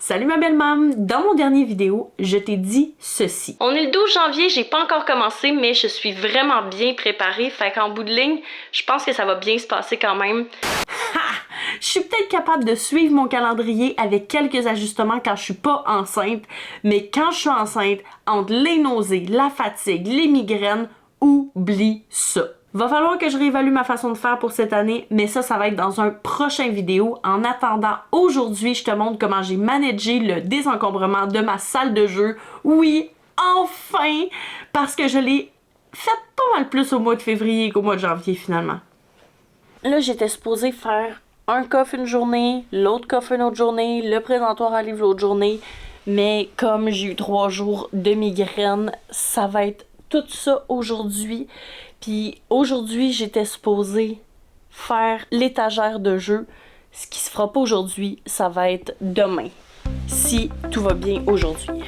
Salut ma belle mam! Dans mon dernier vidéo, je t'ai dit ceci. On est le 12 janvier, j'ai pas encore commencé, mais je suis vraiment bien préparée. Fait qu'en bout de ligne, je pense que ça va bien se passer quand même. Ha! Je suis peut-être capable de suivre mon calendrier avec quelques ajustements quand je suis pas enceinte, mais quand je suis enceinte, entre les nausées, la fatigue, les migraines, oublie ça. Va falloir que je réévalue ma façon de faire pour cette année, mais ça va être dans un prochain vidéo. En attendant, aujourd'hui, je te montre comment j'ai managé le désencombrement de ma salle de jeu. Oui, enfin! Parce que je l'ai fait pas mal plus au mois de février qu'au mois de janvier, finalement. Là, j'étais supposée faire un coffre une journée, l'autre coffre une autre journée, le présentoir à livre l'autre journée, mais comme j'ai eu 3 jours de migraine, ça va être tout ça aujourd'hui. Puis aujourd'hui, j'étais supposée faire l'étagère de jeu. Ce qui se fera pas aujourd'hui, ça va être demain. Si tout va bien aujourd'hui.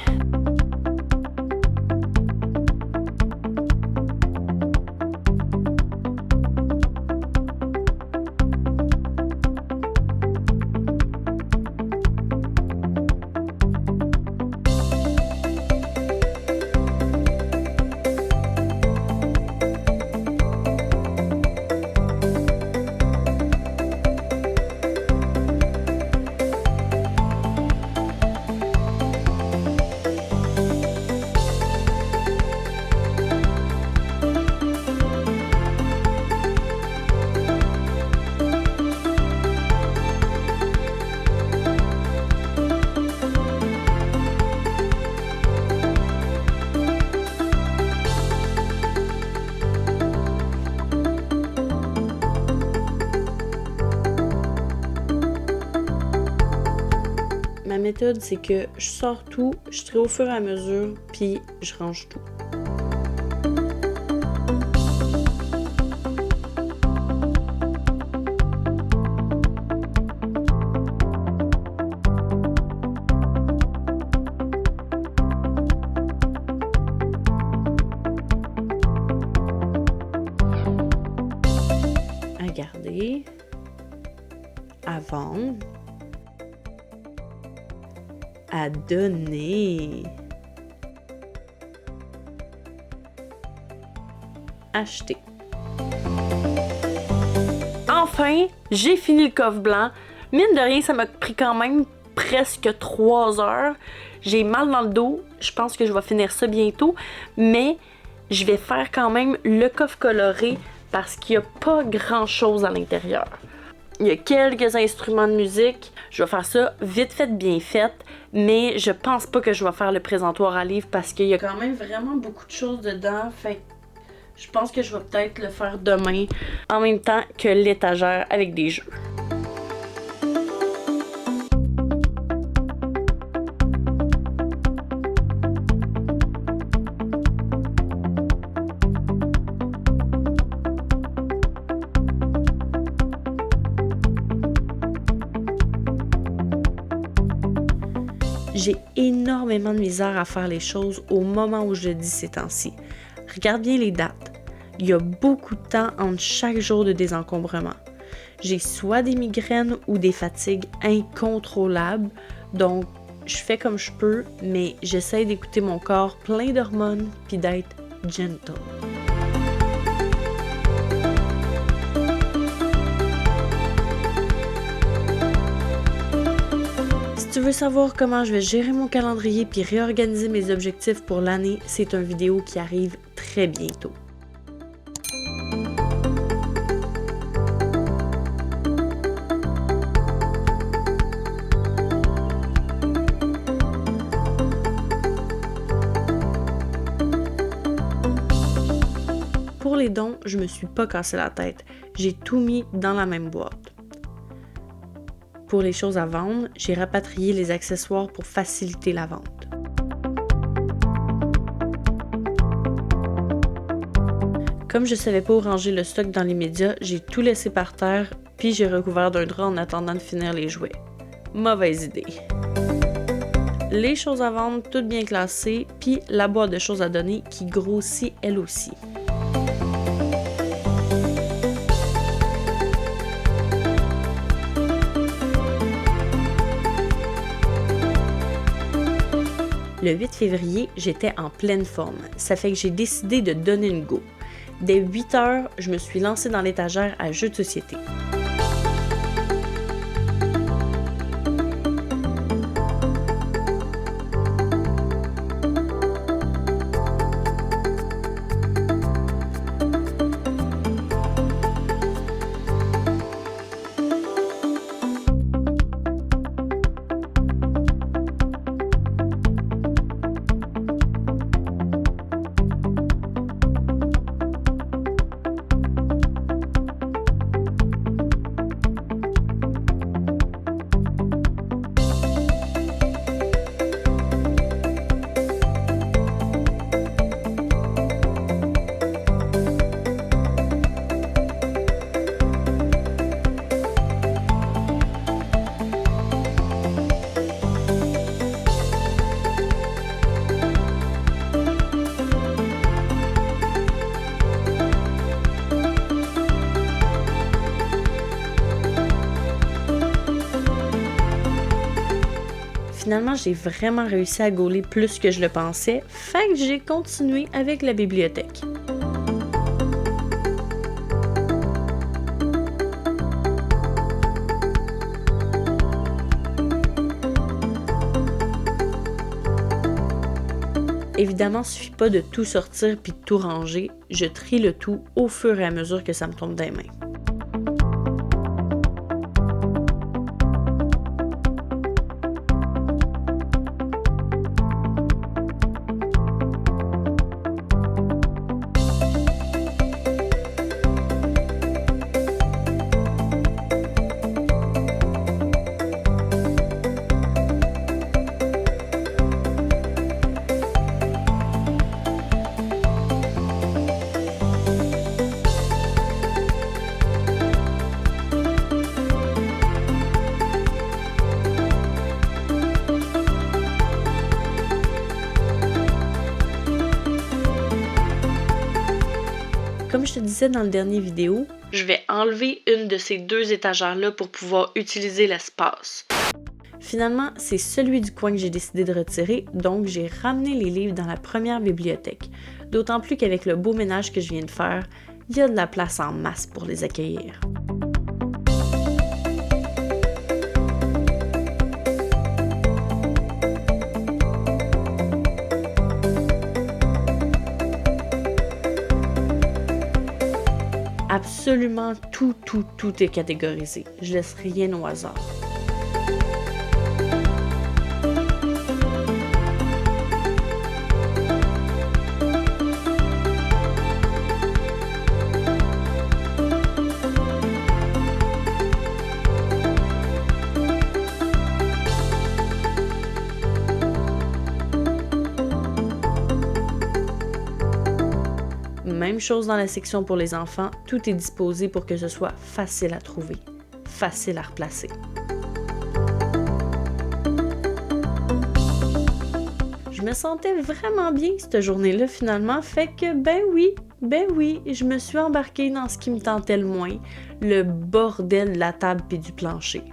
Ma méthode, c'est que je sors tout, je trie au fur et à mesure, puis je range tout. À garder, à vendre, à donner, acheter. Enfin, j'ai fini le coffre blanc. Mine de rien, ça m'a pris quand même presque 3 heures. J'ai mal dans le dos. Je pense que je vais finir ça bientôt. Mais je vais faire quand même le coffre coloré parce qu'il n'y a pas grand-chose à l'intérieur. Il y a quelques instruments de musique. Je vais faire ça vite fait, bien fait. Mais je pense pas que je vais faire le présentoir à livres parce qu'il y a quand même vraiment beaucoup de choses dedans. Fait que je pense que je vais peut-être le faire demain en même temps que l'étagère avec des jeux. J'ai énormément de misère à faire les choses au moment où je le dis ces temps-ci. Regarde bien les dates. Il y a beaucoup de temps entre chaque jour de désencombrement. J'ai soit des migraines ou des fatigues incontrôlables, donc je fais comme je peux, mais j'essaie d'écouter mon corps plein d'hormones puis d'être gentle. Si tu veux savoir comment je vais gérer mon calendrier puis réorganiser mes objectifs pour l'année, c'est une vidéo qui arrive très bientôt. Pour les dons, je me suis pas cassé la tête. J'ai tout mis dans la même boîte. Pour les choses à vendre, j'ai rapatrié les accessoires pour faciliter la vente. Comme je savais pas où ranger le stock dans les médias, j'ai tout laissé par terre, puis j'ai recouvert d'un drap en attendant de finir les jouets. Mauvaise idée. Les choses à vendre, toutes bien classées, puis la boîte de choses à donner qui grossit elle aussi. Le 8 février, j'étais en pleine forme. Ça fait que j'ai décidé de donner une go. Dès 8 heures, je me suis lancée dans l'étagère à jeux de société. Finalement, j'ai vraiment réussi à gauler plus que je le pensais, fait que j'ai continué avec la bibliothèque. Évidemment, il ne suffit pas de tout sortir puis de tout ranger, je trie le tout au fur et à mesure que ça me tombe des mains. Comme je te disais dans le dernier vidéo, je vais enlever une de ces deux étagères-là pour pouvoir utiliser l'espace. Finalement, c'est celui du coin que j'ai décidé de retirer, donc j'ai ramené les livres dans la première bibliothèque. D'autant plus qu'avec le beau ménage que je viens de faire, il y a de la place en masse pour les accueillir. Absolument tout est catégorisé. Je laisse rien au hasard. Même chose dans la section pour les enfants, tout est disposé pour que ce soit facile à trouver, facile à replacer. Je me sentais vraiment bien cette journée-là finalement, fait que ben oui, je me suis embarquée dans ce qui me tentait le moins, le bordel de la table et du plancher.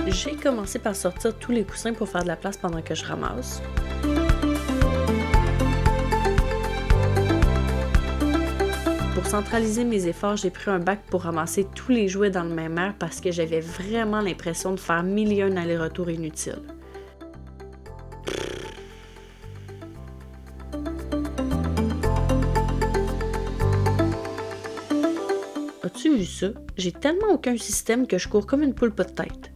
J'ai commencé par sortir tous les coussins pour faire de la place pendant que je ramasse. Pour centraliser mes efforts, j'ai pris un bac pour ramasser tous les jouets dans le même air parce que j'avais vraiment l'impression de faire mille et un allers-retours inutiles. As-tu vu ça? J'ai tellement aucun système que je cours comme une poule pas de tête.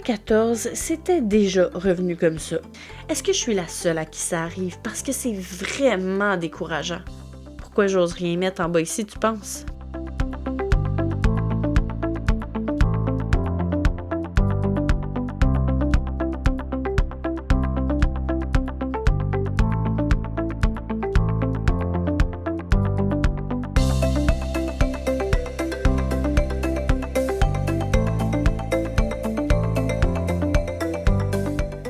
2014, c'était déjà revenu comme ça. Est-ce que je suis la seule à qui ça arrive? Parce que c'est vraiment décourageant. Pourquoi j'ose rien mettre en bas ici, tu penses?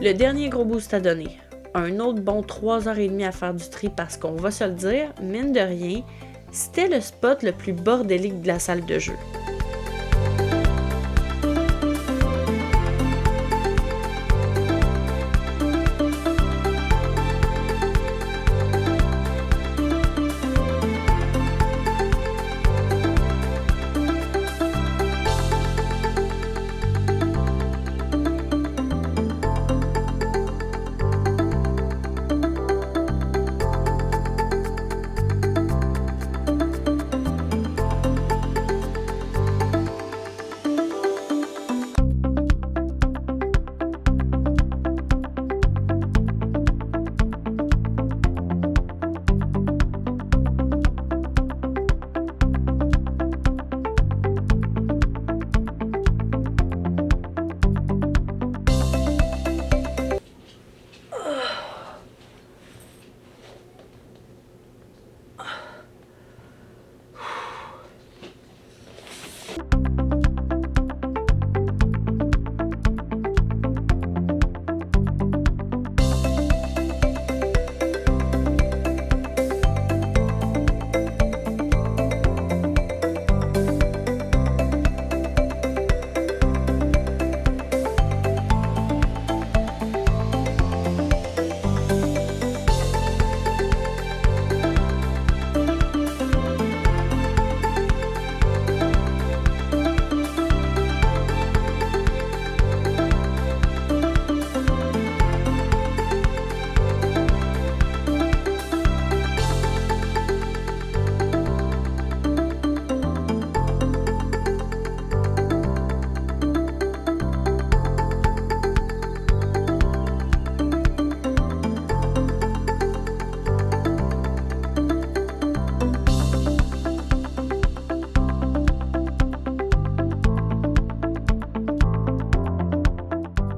Le dernier gros boost à donner. Un autre bon 3h30 à faire du tri parce qu'on va se le dire, mine de rien, c'était le spot le plus bordélique de la salle de jeu.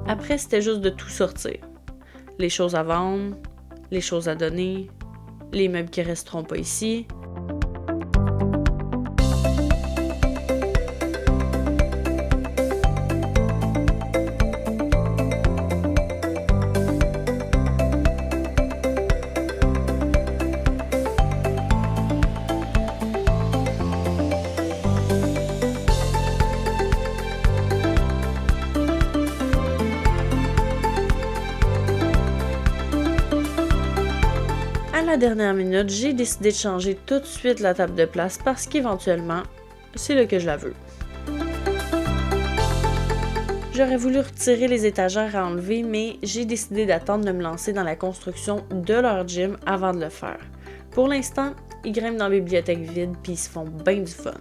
Après, c'était juste de tout sortir. Les choses à vendre, les choses à donner, les meubles qui resteront pas ici. À la dernière minute, j'ai décidé de changer tout de suite la table de place parce qu'éventuellement, c'est là que je la veux. J'aurais voulu retirer les étagères à enlever, mais j'ai décidé d'attendre de me lancer dans la construction de leur gym avant de le faire. Pour l'instant, ils grimpent dans la bibliothèque vide puis ils se font bien du fun.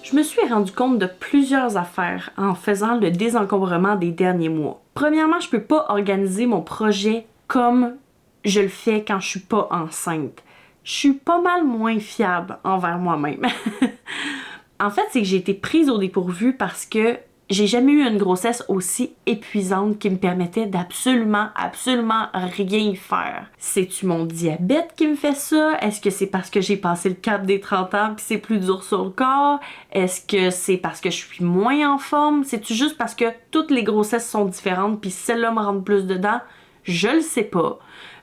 Je me suis rendu compte de plusieurs affaires en faisant le désencombrement des derniers mois. Premièrement, je peux pas organiser mon projet comme je le fais quand je suis pas enceinte. Je suis pas mal moins fiable envers moi-même. En fait, c'est que j'ai été prise au dépourvu parce que j'ai jamais eu une grossesse aussi épuisante qui me permettait d'absolument rien faire. C'est-tu mon diabète qui me fait ça? Est-ce que c'est parce que j'ai passé le cap des 30 ans puis c'est plus dur sur le corps? Est-ce que c'est parce que je suis moins en forme? C'est-tu juste parce que toutes les grossesses sont différentes puis celle-là me rentre plus dedans? Je le sais pas.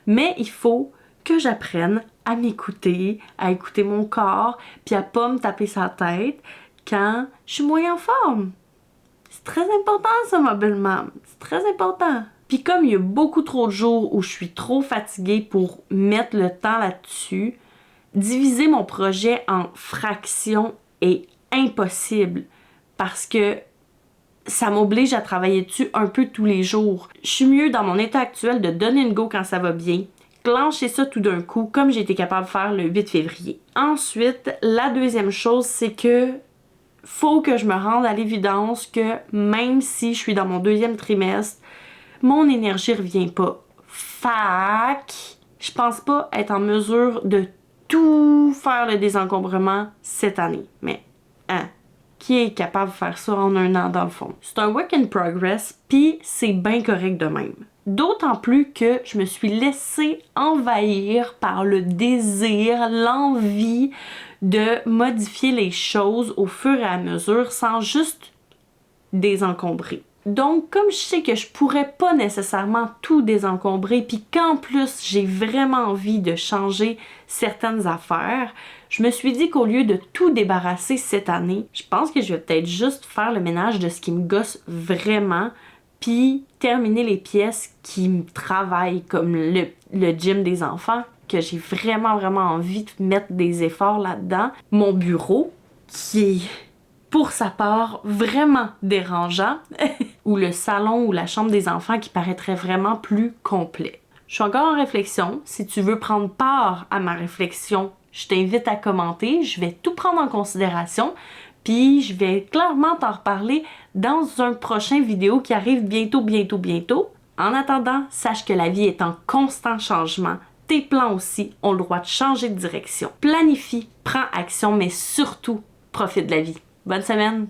Mais il faut que j'apprenne à m'écouter, à écouter mon corps puis à pas me taper sa tête quand je suis moins en forme. C'est très important ça, ma belle maman. C'est très important. Puis comme il y a beaucoup trop de jours où je suis trop fatiguée pour mettre le temps là-dessus, diviser mon projet en fractions est impossible parce que ça m'oblige à travailler dessus un peu tous les jours. Je suis mieux dans mon état actuel de donner une go quand ça va bien, déclencher ça tout d'un coup, comme j'ai été capable de faire le 8 février. Ensuite, la deuxième chose, c'est que faut que je me rende à l'évidence que même si je suis dans mon deuxième trimestre, mon énergie revient pas. Fac, je pense pas être en mesure de tout faire le désencombrement cette année. Mais, qui est capable de faire ça en un an dans le fond? C'est un work in progress, puis c'est bien correct de même. D'autant plus que je me suis laissée envahir par le désir, l'envie de modifier les choses au fur et à mesure sans juste désencombrer. Donc, comme je sais que je pourrais pas nécessairement tout désencombrer, puis qu'en plus j'ai vraiment envie de changer certaines affaires, je me suis dit qu'au lieu de tout débarrasser cette année, je pense que je vais peut-être juste faire le ménage de ce qui me gosse vraiment, puis terminer les pièces qui me travaillent, comme le gym des enfants, que j'ai vraiment envie de mettre des efforts là-dedans. Mon bureau, qui est pour sa part vraiment dérangeant, ou le salon ou la chambre des enfants qui paraîtrait vraiment plus complet. Je suis encore en réflexion. Si tu veux prendre part à ma réflexion, je t'invite à commenter. Je vais tout prendre en considération. Puis je vais clairement t'en reparler dans un prochain vidéo qui arrive bientôt. En attendant, sache que la vie est en constant changement. Tes plans aussi ont le droit de changer de direction. Planifie, prends action, mais surtout, profite de la vie. Bonne semaine!